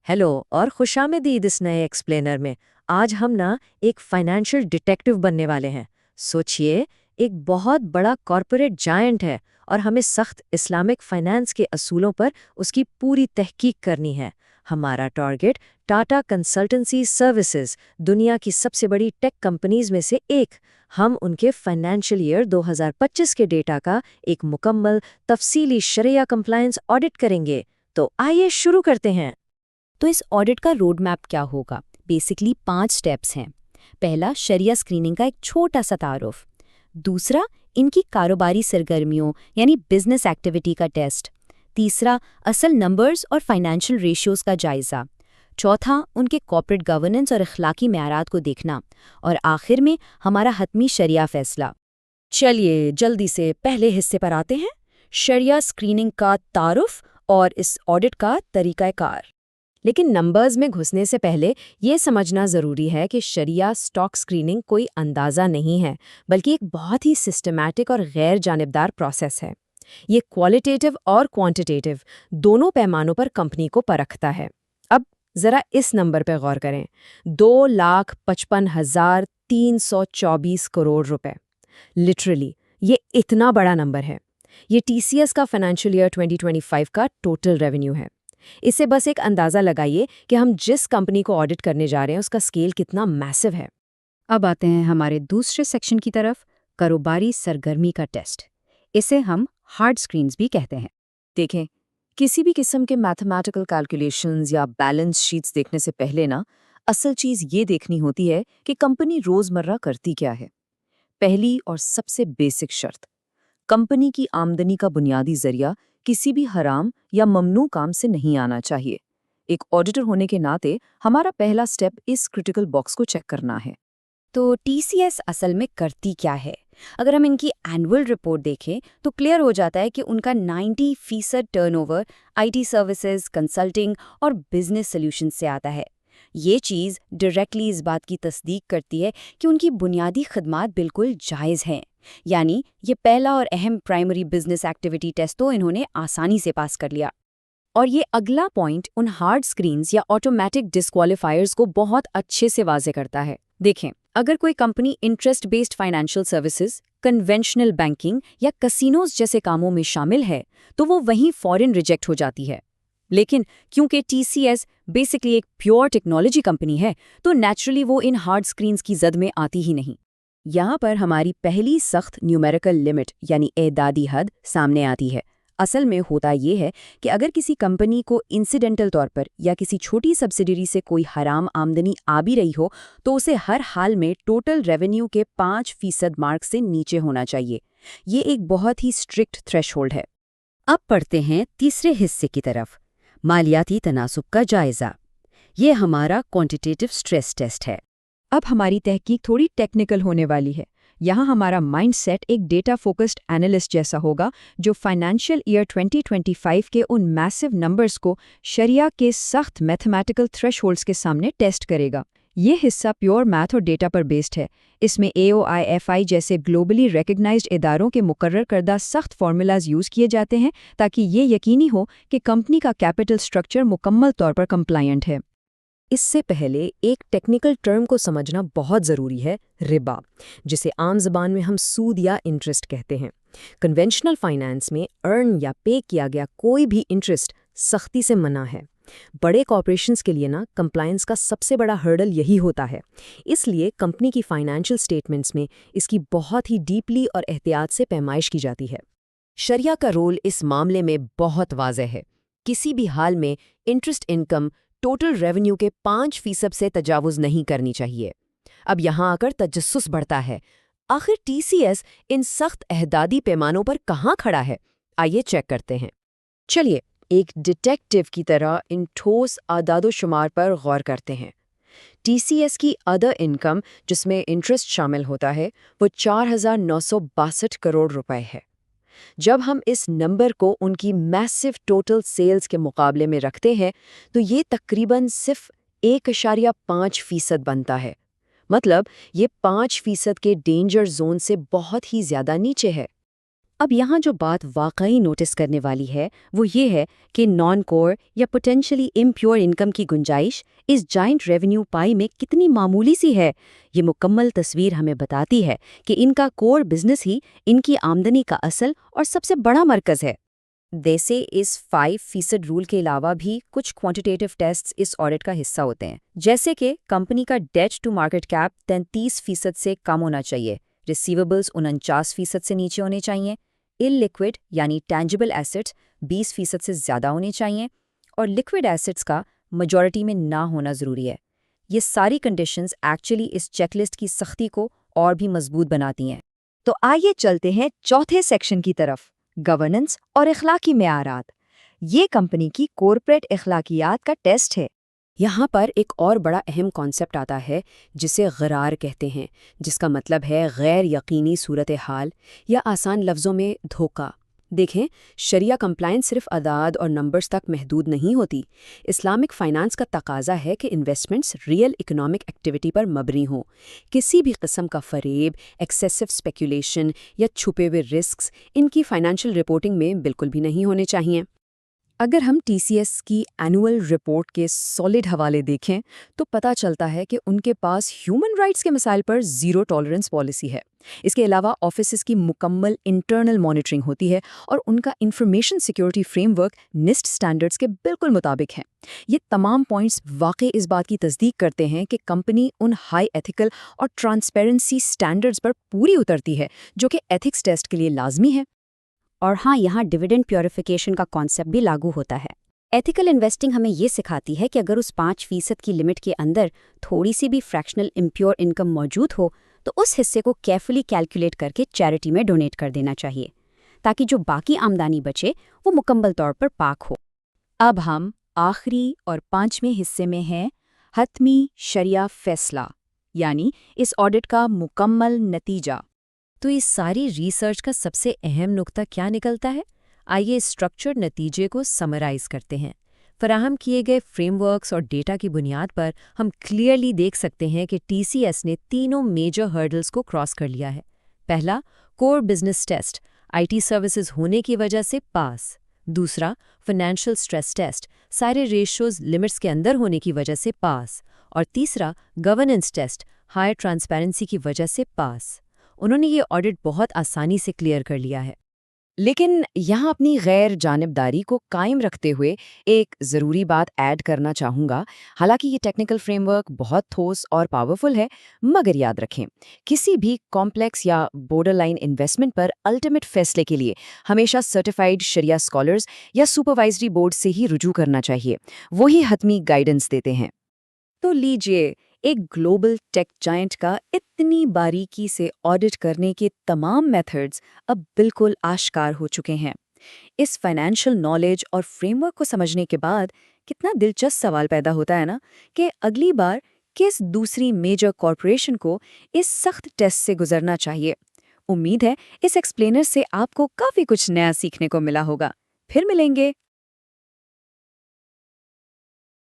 Hello और खुशामदीद इस नए एक्सप्लेनर में। आज हम ना एक फाइनेंशियल डिटेक्टिव बनने वाले हैं। सोचिए, एक बहुत बड़ा कॉरपोरेट जायंट है और हमें सख्त इस्लामिक फाइनेंस के असूलों पर उसकी पूरी तहकीक करनी है। हमारा टारगेट टाटा कंसल्टेंसी सर्विसेज, दुनिया की सबसे बड़ी टेक कंपनीज में से एक। हम उनके फाइनेंशियल ईयर 2025 के डेटा का एक मुकम्मल तफसीली शरिया कंप्लायंस ऑडिट करेंगे। तो आइए शुरू करते हैं। तो इस ऑडिट का रोड मैप क्या होगा? बेसिकली 5 स्टेप्स हैं। पहला, शरिया स्क्रीनिंग का एक छोटा सा तारुफ। दूसरा, इनकी कारोबारी सरगर्मियों यानी बिजनेस एक्टिविटी का टेस्ट। तीसरा, असल नंबर्स और फाइनेंशियल रेशियोज का जायजा। चौथा, उनके कॉर्पोरेट गवर्नेंस और अखलाकी मेयारात को देखना। और आखिर में हमारा हतमी शरिया फैसला। चलिए जल्दी से पहले हिस्से पर आते हैं, शरिया स्क्रीनिंग का तारुफ और इस ऑडिट का तरीकाकार। लेकिन नंबर्स में घुसने से पहले ये समझना ज़रूरी है कि शरिया स्टॉक स्क्रीनिंग कोई अंदाज़ा नहीं है, बल्कि एक बहुत ही सिस्टमैटिक और गैर जानिबदार प्रोसेस है। ये क्वालिटेटिव और क्वांटिटेटिव दोनों पैमानों पर कंपनी को परखता है। अब ज़रा इस नंबर पर गौर करें, 2,55,324 करोड़ रुपए। लिटरली ये इतना बड़ा नंबर है। ये टीसीएस का फाइनेंशियल ईयर 2025 का टोटल रेवेन्यू है। इससे बस एक अंदाज़ा लगाइए कि हम जिस कंपनी को ऑडिट करने जा रहे हैं उसका स्केल कितना मैसिव है। अब आते हैं हमारे दूसरे सेक्शन की तरफ, कारोबारी सरगर्मी का टेस्ट। इसे हम हार्ड स्क्रीन्स भी कहते हैं। देखें, किसी भी किस्म के मैथमेटिकल कैलकुलेशंस या बैलेंस शीट्स देखने से पहले ना, असल चीज़ ये देखनी होती है कि कंपनी रोज़मर्रा करती क्या है। पहली और सबसे बेसिक शर्त, कंपनी की आमदनी का बुनियादी जरिया किसी भी हराम या ममनू काम से नहीं आना चाहिए। एक ऑडिटर होने के नाते हमारा पहला स्टेप इस क्रिटिकल बॉक्स को चेक करना है। तो टीसीएस असल में करती क्या है? अगर हम इनकी एनुअल रिपोर्ट देखें तो क्लियर हो जाता है कि उनका 90% टर्नओवर आईटी सर्विसेज, कंसल्टिंग और बिजनेस सॉल्यूशन से आता है। ये चीज़ डायरेक्टली इस बात की तस्दीक करती है कि उनकी बुनियादी खदमात बिल्कुल जायज़ हैं। यानी ये पहला और अहम प्राइमरी बिजनेस एक्टिविटी टेस्ट तो इन्होंने आसानी से पास कर लिया। और ये अगला पॉइंट उन हार्ड स्क्रीन्स या ऑटोमेटिक डिस्क्वालीफायर्स को बहुत अच्छे से वाजे करता है। देखें, अगर कोई company interest based financial services, conventional banking या कसिनोज जैसे कामों में शामिल है तो वो वहीं फौरन रिजेक्ट हो जाती है। लेकिन क्योंकि टीसीएस बेसिकली एक प्योर टेक्नोलॉजी कंपनी है तो नेचुरली वो इन हार्ड स्क्रीन्स की जद में आती ही नहीं। यहाँ पर हमारी पहली सख्त न्यूमेरिकल लिमिट यानी एदादी हद सामने आती है। असल में होता ये है कि अगर किसी कंपनी को इंसिडेंटल तौर पर या किसी छोटी सब्सिडरी से कोई हराम आमदनी आ भी रही हो तो उसे हर हाल में टोटल रेवेन्यू के 5% मार्क से नीचे होना चाहिए। ये एक बहुत ही स्ट्रिक्ट थ्रेशहोल्ड है। अब पढ़ते हैं तीसरे हिस्से की तरफ, मालियाती तनासुब का जायजा। ये हमारा क्वांटिटेटिव स्ट्रेस टेस्ट है। अब हमारी तहकीक थोड़ी टेक्निकल होने वाली है। यहाँ हमारा माइंडसेट एक डेटा फोकस्ड एनालिस्ट जैसा होगा जो फाइनेंशियल ईयर 2025 के उन मैसिव नंबर्स को शरिया के सख्त मैथमेटिकल थ्रेशहोल्ड्स के सामने टेस्ट करेगा। ये हिस्सा प्योर मैथ और डेटा पर बेस्ड है। इसमें AOIFI जैसे ग्लोबली रिकग्नाइज्ड इदारों के मुकर्रर करदा सख्त फार्मूलाज यूज़ किए जाते हैं ताकि ये यकीनी हो कि कंपनी का कैपिटल स्ट्रक्चर मुकम्मल तौर पर कंप्लायंट है। इससे पहले एक टेक्निकल टर्म को समझना बहुत ज़रूरी है, रिबा, जिसे आम ज़बान में हम सूद या इंटरेस्ट कहते हैं। कन्वेंशनल फाइनेंस में अर्न या पे किया गया कोई भी इंटरेस्ट सख्ती से मना है। बड़े कॉर्पोरेशंस के लिए ना कंप्लायंस का सबसे बड़ा हर्डल यही होता है। इसलिए कंपनी की फाइनेंशियल स्टेटमेंट्स में इसकी बहुत ही डीपली और एहतियात से पैमाइश की जाती है। शरिया का रोल इस मामले में बहुत वाज़ेह है। किसी भी हाल में इंटरेस्ट इनकम टोटल रेवेन्यू के 5% से तजावुज़ नहीं करनी चाहिए। अब यहाँ आकर तजस्सुस बढ़ता है, आखिर टीसीएस इन सख्त एहदादी पैमानों पर कहाँ खड़ा है? आइए चेक करते हैं। चलिए एक डिटेक्टिव की तरह इन ठोस आदादो-शुमार पर गौर करते हैं। टीसीएस की अदर इनकम, जिसमें इंटरेस्ट शामिल होता है, वो 4,962 करोड़ रुपए है। जब हम इस नंबर को उनकी मैसिव टोटल सेल्स के मुकाबले में रखते हैं तो ये तकरीबन सिर्फ 1.5% बनता है। मतलब ये 5% के डेंजर जोन से बहुत ही ज़्यादा नीचे है। اب یہاں جو بات واقعی نوٹس کرنے والی ہے وہ یہ ہے کہ نان کور یا پوٹینشلی امپیور انکم کی گنجائش اس جائنٹ ریونیو پائی میں کتنی معمولی سی ہے۔ یہ مکمل تصویر ہمیں بتاتی ہے کہ ان کا کور بزنس ہی ان کی آمدنی کا اصل اور سب سے بڑا مرکز ہے۔ ویسے اس 5% رول کے علاوہ بھی کچھ کوانٹیٹیو ٹیسٹس اس آڈٹ کا حصہ ہوتے ہیں، جیسے کہ کمپنی کا ڈیٹ ٹو مارکیٹ کیپ 33% سے کم ہونا چاہیے، ریسیویبلز 49% سے نیچے ہونے چاہیے، لکوڈ یعنی ٹینجبل ایسٹس 20% سے زیادہ ہونے چاہیے، اور لکوڈ ایسٹس کا میجورٹی میں نہ ہونا ضروری ہے۔ یہ ساری کنڈیشنز ایکچولی اس چیک لسٹ کی سختی کو اور بھی مضبوط بناتی ہیں۔ تو آئیے چلتے ہیں چوتھے سیکشن کی طرف، گورننس اور اخلاقی معیارات۔ یہ کمپنی کی کارپوریٹ اخلاقیات کا ٹیسٹ ہے۔ یہاں پر ایک اور بڑا اہم کانسیپٹ آتا ہے جسے غرار کہتے ہیں، جس کا مطلب ہے غیر یقینی صورتحال یا آسان لفظوں میں دھوکہ۔ دیکھیں، شریعہ کمپلائنس صرف اعداد اور نمبرز تک محدود نہیں ہوتی۔ اسلامک فائنانس کا تقاضا ہے کہ انویسٹمنٹس ریئل اکنامک ایکٹیویٹی پر مبنی ہوں۔ کسی بھی قسم کا فریب، ایکسیسو اسپیکولیشن یا چھپے ہوئے رسکس ان کی فائنانشل رپورٹنگ میں بالکل بھی نہیں ہونے چاہیے۔ اگر ہم ٹی سی ایس کی اینول رپورٹ کے سالڈ حوالے دیکھیں تو پتہ چلتا ہے کہ ان کے پاس ہیومن رائٹس کے مسائل پر زیرو ٹالرنس پالیسی ہے۔ اس کے علاوہ آفیسز کی مکمل انٹرنل مانیٹرنگ ہوتی ہے اور ان کا information security framework NIST standards کے بالکل مطابق ہے۔ یہ تمام پوائنٹس واقعی اس بات کی تصدیق کرتے ہیں کہ کمپنی ان ہائی ایتھیکل اور ٹرانسپیرنسی سٹینڈرڈز پر پوری اترتی ہے جو کہ ایتھکس ٹیسٹ کے لیے لازمی ہے۔ اور ہاں، یہاں ڈیویڈنڈ پیوریفیکیشن کا کانسیپٹ بھی لاگو ہوتا ہے۔ ایتھیکل انویسٹنگ ہمیں یہ سکھاتی ہے کہ اگر اس 5% کی لمٹ کے اندر تھوڑی سی بھی فریکشنل امپیور انکم موجود ہو تو اس حصے کو کیئرفلی کیلکولیٹ کر کے چیریٹی میں ڈونیٹ کر دینا چاہیے، تاکہ جو باقی آمدنی بچے وہ مکمل طور پر پاک ہو۔ اب ہم آخری اور 5ویں حصے میں ہیں، حتمی شرعیہ فیصلہ، یعنی اس آڈٹ کا مکمل نتیجہ۔ تو اس ساری ریسرچ کا سب سے اہم نقطہ کیا نکلتا ہے؟ آئیے اسٹرکچرڈ نتیجے کو سمرائز کرتے ہیں۔ فراہم کیے گئے فریم ورکس اور ڈیٹا کی بنیاد پر ہم کلیئرلی دیکھ سکتے ہیں کہ ٹی سی ایس نے تینوں میجر ہرڈلز کو کراس کر لیا ہے۔ پہلا، core business test, I T services ہونے کی وجہ سے پاس۔ دوسرا، فائنینشیل سٹریس ٹیسٹ، سارے ریشوز لمٹس کے اندر ہونے کی وجہ سے پاس۔ اور تیسرا، گورننس ٹیسٹ، ہائر ٹرانسپیرنسی کی وجہ سے پاس۔ انہوں نے یہ آڈٹ بہت آسانی سے کلیئر کر لیا ہے۔ لیکن یہاں اپنی غیر جانبداری کو قائم رکھتے ہوئے ایک ضروری بات ایڈ کرنا چاہوں گا۔ حالانکہ یہ ٹیکنیکل فریم ورک بہت ٹھوس اور پاورفل ہے، مگر یاد رکھیں، کسی بھی کمپلیکس یا بارڈر لائن انویسٹمنٹ پر الٹیمیٹ فیصلے کے لیے ہمیشہ سرٹیفائیڈ شرعیہ اسکالرز یا سپروائزری بورڈ سے ہی رجوع کرنا چاہیے۔ وہی حتمی گائیڈنس دیتے ہیں۔ تو لیجئے، ایک گلوبل ٹیک جائنٹ کا اتنی باریکی سے آڈٹ کرنے کے تمام میتھڈز اب بالکل آشکار ہو چکے ہیں۔ اس فائنینشیل نالج اور فریم ورک کو سمجھنے کے بعد کتنا دلچسپ سوال پیدا ہوتا ہے نا کہ اگلی بار کس دوسری میجر کارپوریشن کو اس سخت ٹیسٹ سے گزرنا چاہیے۔ امید ہے اس ایکسپلینر سے آپ کو کافی کچھ نیا سیکھنے کو ملا ہوگا۔ پھر ملیں گے۔